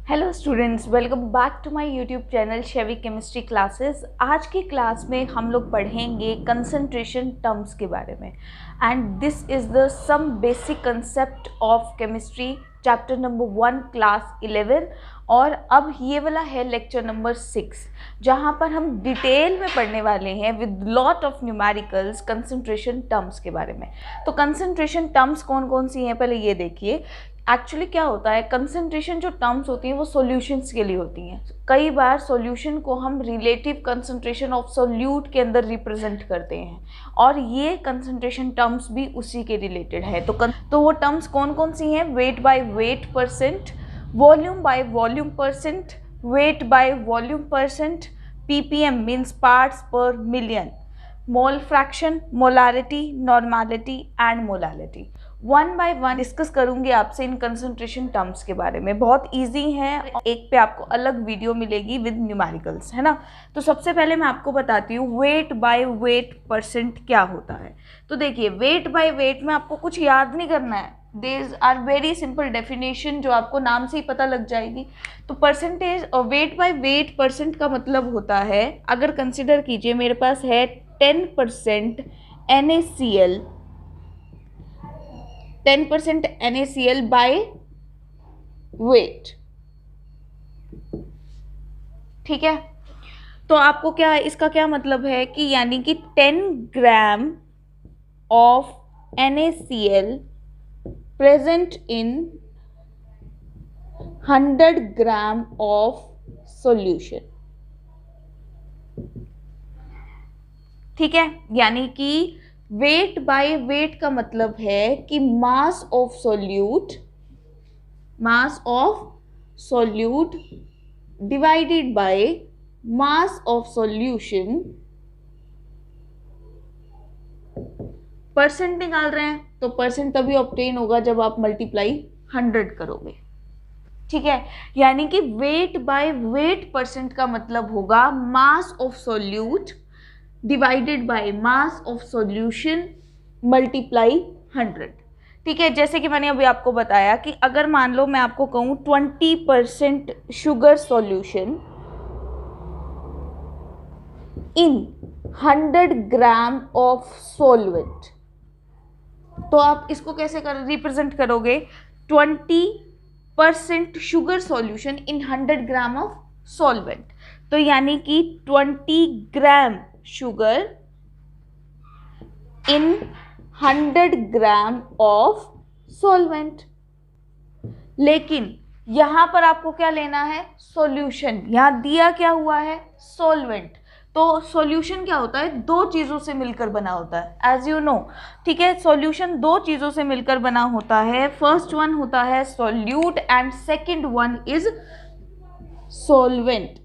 Hello students, welcome back to my YouTube channel Shevi chemistry classes. आज की class में हम लोग पढ़ेंगे कंसंट्रेशन टर्म्स के बारे में and this is the some basic concept of chemistry chapter number 1 class 11 और अब ये वाला है लेक्चर नंबर 6 जहाँ पर हम डिटेल में पढ़ने वाले हैं with lot of numericals concentration terms के बारे में। तो कंसंट्रेशन टर्म्स कौन कौन सी हैं पहले ये देखिए। एक्चुअली क्या होता है, कंसंट्रेशन जो टर्म्स होती हैं वो सॉल्यूशंस के लिए होती हैं। कई बार सॉल्यूशन को हम रिलेटिव कंसंट्रेशन ऑफ सॉल्यूट के अंदर रिप्रेजेंट करते हैं और ये कंसंट्रेशन टर्म्स भी उसी के रिलेटेड है। तो वो टर्म्स कौन कौन सी हैं? Weight by weight percent, volume by volume percent, weight by volume percent, ppm means parts per million, mole fraction, molarity, normality and molality. One by one discuss करूंगी आपसे इन कंसंट्रेशन टर्म्स के बारे में। बहुत इजी है, एक पे आपको अलग वीडियो मिलेगी विद न्यूमेरिकल्स, है ना। तो सबसे पहले मैं आपको बताती हूँ वेट बाय वेट परसेंट क्या होता है। तो देखिए, वेट बाय वेट में आपको कुछ याद नहीं करना है, there are very simple definition जो आपको नाम से ही पता लग जाएगी। तो परसेंटेज और वेट बाय वेट परसेंट का मतलब होता है, अगर कंसिडर कीजिए मेरे पास है 10% NaCl, 10% NaCl बाय वेट, ठीक है। तो आपको क्या, इसका क्या मतलब है कि यानी कि 10 gram of NaCl present in 100 gram of solution, ठीक है। यानी कि वेट बाय वेट का मतलब है कि मास of solute divided by mass of solution. Percent निकाल रहे हैं तो परसेंट तभी ऑब्टेन होगा जब आप मल्टीप्लाई 100 करोगे, ठीक है। यानी कि वेट बाय वेट परसेंट का मतलब होगा मास of solute divided by mass of solution multiply 100, ठीक है। जैसे कि मैंने अभी आपको बताया कि अगर मान लो मैं आपको कहूँ 20% sugar solution in 100 gram of solvent, तो आप इसको कैसे रिप्रेजेंट करोगे? 20% sugar solution in 100 gram of solvent, तो यानी कि 20 gram sugar in 100 gram of solvent. लेकिन यहां पर आपको क्या लेना है? सॉल्यूशन। यहां दिया क्या हुआ है? सॉल्वेंट। तो सॉल्यूशन क्या होता है? दो चीजों से मिलकर बना होता है, एज यू नो, ठीक है। सॉल्यूशन दो चीजों से मिलकर बना होता है। फर्स्ट वन होता है solute and second one is solvent.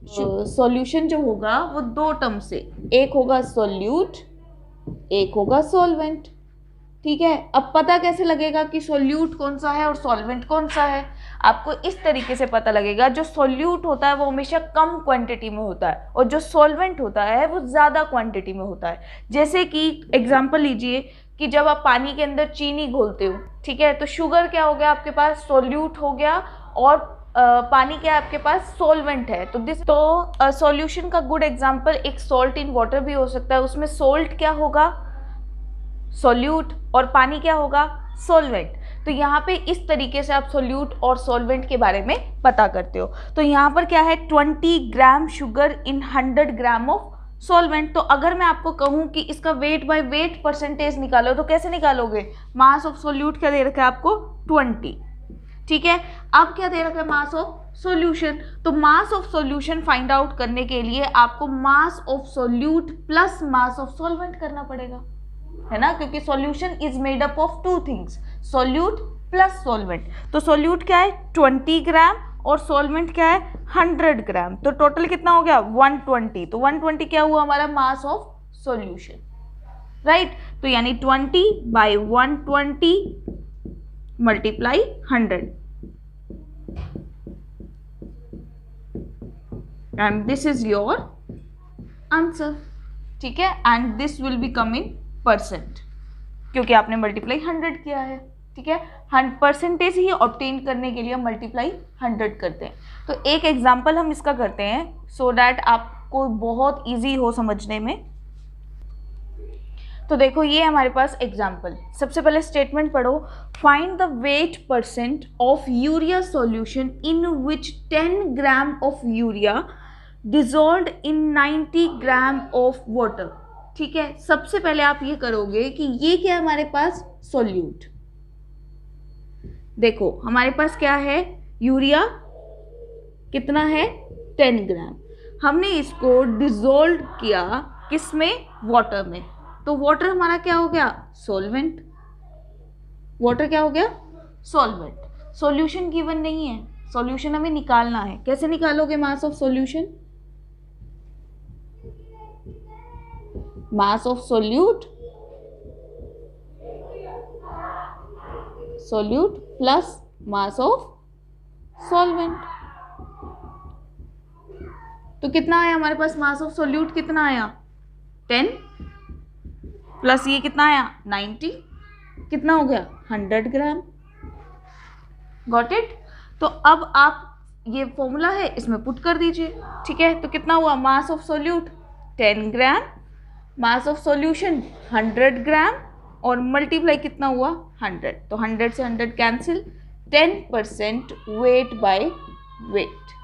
Solution जो होगा वो दो टर्म से, एक होगा सॉल्यूट, एक होगा सॉल्वेंट, ठीक है। अब पता कैसे लगेगा कि सॉल्यूट कौन सा है और सॉल्वेंट कौन सा है? आपको इस तरीके से पता लगेगा, जो सॉल्यूट होता है वो हमेशा कम क्वांटिटी में होता है और जो सॉल्वेंट होता है वो ज़्यादा क्वांटिटी में होता है। जैसे कि एग्जांपल लीजिए कि जब आप पानी के अंदर चीनी घोलते हो, ठीक है, तो शुगर क्या हो गया आपके पास? सॉल्यूट हो गया और पानी क्या है आपके पास? सॉल्वेंट है। तो सॉल्यूशन का गुड एग्जांपल एक सॉल्ट इन वाटर भी हो सकता है। उसमें सॉल्ट क्या होगा? सॉल्यूट, और पानी क्या होगा? सॉल्वेंट। तो यहाँ पे इस तरीके से आप सॉल्यूट और सॉल्वेंट के बारे में पता करते हो। तो यहाँ पर क्या है? 20 gram sugar in 100 gram of solvent. तो अगर मैं आपको कहूँ कि इसका वेट बाय वेट परसेंटेज निकालो तो कैसे निकालोगे? मास ऑफ सॉल्यूट क्या दे रखा है आपको? 20, ठीक है। अब क्या दे रखा है? Mass of solution. तो mass of solution find out करने के लिए आपको mass of solute plus mass of solvent करना पड़ेगा, है ना, क्योंकि solution is made up of two things, solute plus solvent. तो सॉल्यूट क्या है? 20 ग्राम और सॉल्वेंट क्या है? 100 ग्राम। तो टोटल कितना हो गया? 120। तो 120 क्या हुआ हमारा? Mass of solution, right. तो यानी 20 by 120 multiply 100 and this is your answer, ठीक है। And this will become in percent क्योंकि आपने मल्टीप्लाई 100 किया है, ठीक है, परसेंटेज ही ऑब्टेन करने के लिए मल्टीप्लाई 100 करते हैं। तो एक एग्जाम्पल हम इसका करते हैं सो डैट आपको बहुत ईजी हो समझने में। तो देखो ये हमारे पास एग्जाम्पल, सबसे पहले स्टेटमेंट पढ़ो, find the wait percent of urea solution in which 10 gram of urea dissolved in 90 gram of water. ठीक है, सबसे पहले आप ये करोगे कि ये क्या है हमारे पास, सॉल्यूट। देखो हमारे पास क्या है, यूरिया कितना है, 10 ग्राम। हमने इसको डिजोल्व किया किस में, वाटर में। तो वाटर हमारा क्या हो गया, सॉल्वेंट। वाटर क्या हो गया, सॉल्वेंट। सॉल्यूशन गिवन नहीं है, सॉल्यूशन हमें निकालना है। कैसे निकालोगे मास of solution, mass of solute plus mass of solvent. तो कितना आया हमारे पास, मास ऑफ सोल्यूट कितना आया, 10 प्लस ये कितना आया 90, कितना हो गया 100 ग्राम। Got it. तो अब आप ये फॉर्मूला है इसमें पुट कर दीजिए। ठीक है, तो कितना हुआ, mass of solute 10 gram, mass of solution 100 ग्राम और मल्टीप्लाई कितना हुआ 100। तो 100 से 100 कैंसिल, 10% वेट बाय वेट।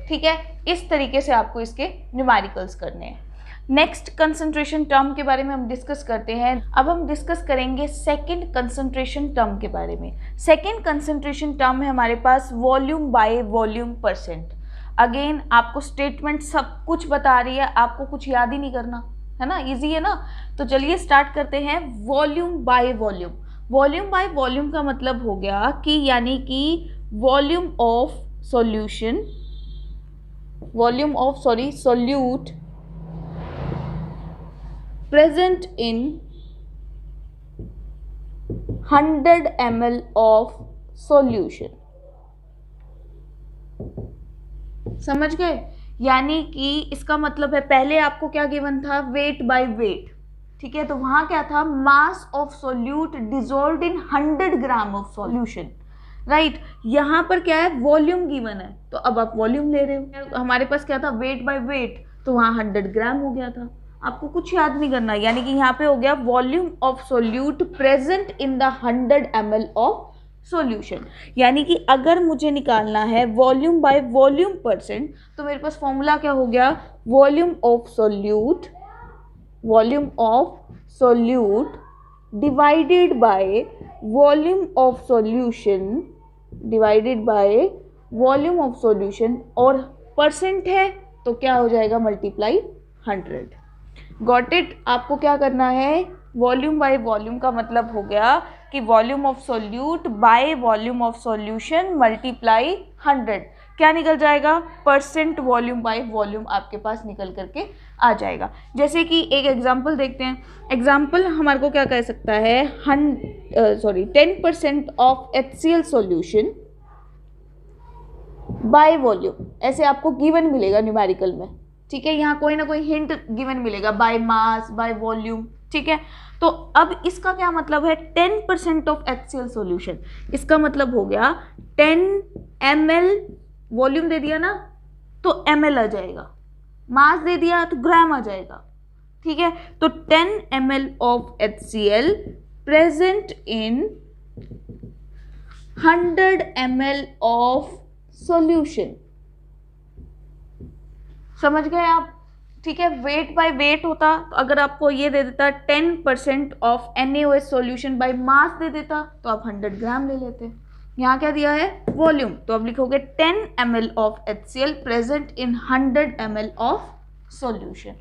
ठीक है, इस तरीके से आपको इसके न्यूमेरिकल्स करने हैं। नेक्स्ट कंसंट्रेशन टर्म के बारे में हम डिस्कस करते हैं। अब हम डिस्कस करेंगे सेकंड कंसंट्रेशन टर्म के बारे में। सेकंड कंसंट्रेशन टर्म है हमारे पास volume by volume percent. Again आपको स्टेटमेंट सब कुछ बता रही है, आपको कुछ याद ही नहीं करना है ना, इजी है ना। तो चलिए स्टार्ट करते हैं volume by volume. Volume by volume का मतलब हो गया कि यानी कि volume of solution, volume of solute present in 100 ml of solution। समझ गए, यानी कि इसका मतलब है पहले आपको क्या गिवन था, वेट बाय वेट। ठीक है, तो वहां क्या था, mass of solute dissolved in 100 gram of solution. Right, यहाँ पर क्या है, वॉल्यूम गिवन है, तो अब आप वॉल्यूम ले रहे हो। हमारे पास क्या था, वेट बाय वेट, तो वहां 100 ग्राम हो गया था। आपको कुछ याद नहीं करना, यानी कि यहाँ पे हो गया volume of solute present in the 100 ml of solution. यानी कि अगर मुझे निकालना है वॉल्यूम बाय वॉल्यूम परसेंट, तो मेरे पास फॉर्मूला क्या हो गया, volume of solute divided by volume of solution divided by volume of solution, और परसेंट है तो क्या हो जाएगा, मल्टीप्लाई 100। Got it. आपको क्या करना है, वॉल्यूम बाय वॉल्यूम का मतलब हो गया कि volume of solute by volume of solution multiply 100। क्या निकल जाएगा, परसेंट वॉल्यूम बाय वॉल्यूम आपके पास निकल करके आ जाएगा। जैसे कि एक एग्जांपल देखते हैं। एग्जांपल हमारे को क्या कह सकता है, 10% of HCl solution by volume, ऐसे आपको गिवन मिलेगा न्यूमेरिकल में। ठीक है, यहाँ कोई ना कोई हिंट गिवन मिलेगा, बाय मास, बाय वॉल्यूम। ठीक है, तो अब इसका क्या मतलब है, 10% ऑफ HCl सॉल्यूशन, इसका मतलब हो गया 10 ml, वॉल्यूम दे दिया ना तो ml आ जाएगा, मास दे दिया तो ग्राम आ जाएगा। ठीक है, तो 10 ml of HCl present in 100 ml of solution. समझ गए आप। ठीक है, वेट बाय वेट होता तो अगर आपको ये दे देता 10% of NaOH solution by mass दे देता तो आप 100 ग्राम ले लेते। यहाँ क्या दिया है, वॉल्यूम, तो अब लिखोगे 10 ml of HCl present in 100 ml of solution.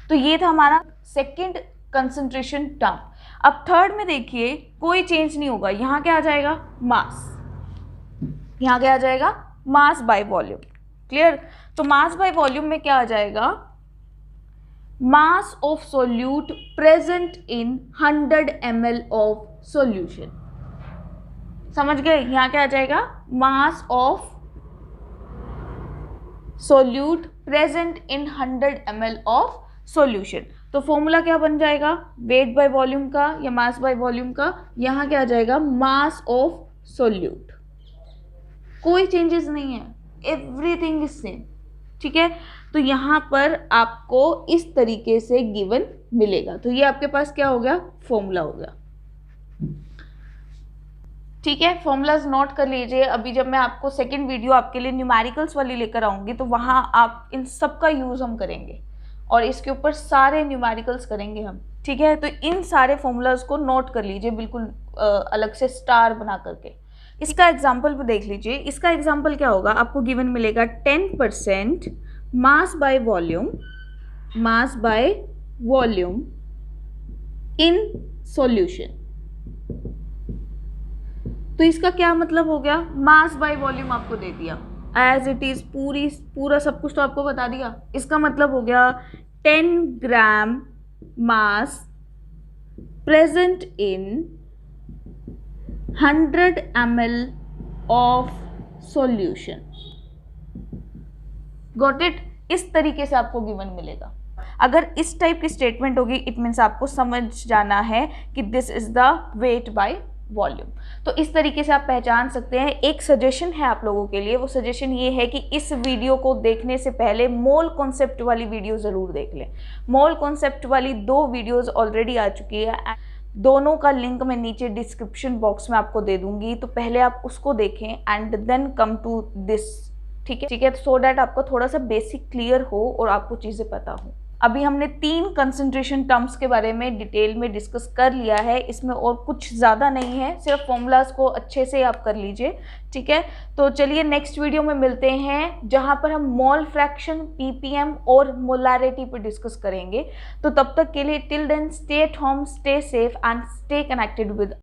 तो ये था हमारा सेकेंड कंसंट्रेशन टर्म। अब थर्ड में देखिए कोई चेंज नहीं होगा, यहाँ क्या आ जाएगा, मास, यहाँ क्या आ जाएगा, मास बाय वॉल्यूम। क्लियर। तो मास बाय वॉल्यूम में क्या आ जाएगा, mass of solute present in 100 ml of solution. समझ गए, यहाँ क्या आ जाएगा, mass of solute present in 100 ml of solution. तो फॉर्मूला क्या बन जाएगा, वेट बाय वॉल्यूम का या मास बाय वॉल्यूम का, यहाँ क्या आ जाएगा, मास ऑफ सोल्यूट। कोई चेंजेस नहीं है, एवरीथिंग इज सेम, ठीक है। तो यहाँ पर आपको इस तरीके से गिवन मिलेगा। तो ये आपके पास क्या हो गया, फॉर्मूला हो गया, ठीक है। फॉर्मूलाज नोट कर लीजिए। अभी जब मैं आपको सेकंड वीडियो आपके लिए न्यूमेरिकल्स वाली लेकर आऊंगी तो वहाँ आप इन सब का यूज़ हम करेंगे और इसके ऊपर सारे न्यूमेरिकल्स करेंगे हम, ठीक है। तो इन सारे फॉर्मूलाज को नोट कर लीजिए बिल्कुल अलग से स्टार बना करके। इसका एग्जाम्पल भी देख लीजिए। इसका एग्जाम्पल क्या होगा, आपको गिवन मिलेगा 10% mass by volume in solution. तो इसका क्या मतलब हो गया, मास बाय वॉल्यूम आपको दे दिया एज इट इज, पूरा सब कुछ तो आपको बता दिया। इसका मतलब हो गया 10 gram mass present in 100 ml of solution. Got it. इस तरीके से आपको गिवन मिलेगा। अगर इस टाइप की स्टेटमेंट होगी इट मीन्स आपको समझ जाना है कि this is the wait by volume. तो इस तरीके से आप पहचान सकते हैं। एक सजेशन है आप लोगों के लिए, वो सजेशन ये है कि इस वीडियो को देखने से पहले मोल कॉन्सेप्ट वाली वीडियो ज़रूर देख लें। मोल कॉन्सेप्ट वाली 2 वीडियोस ऑलरेडी आ चुकी है, दोनों का लिंक मैं नीचे डिस्क्रिप्शन बॉक्स में आपको दे दूंगी। तो पहले आप उसको देखें and then come to this, ठीक है, सो डैट आपको थोड़ा सा बेसिक क्लियर हो और आपको चीज़ें पता हो। अभी हमने 3 कंसंट्रेशन टर्म्स के बारे में डिटेल में डिस्कस कर लिया है, इसमें और कुछ ज़्यादा नहीं है, सिर्फ फॉर्मूलाज को अच्छे से आप कर लीजिए, ठीक है। तो चलिए नेक्स्ट वीडियो में मिलते हैं जहां पर हम मोल फ्रैक्शन, ppm और मोलारिटी पर डिस्कस करेंगे। तो तब तक के लिए till then stay at home, stay safe and stay connected with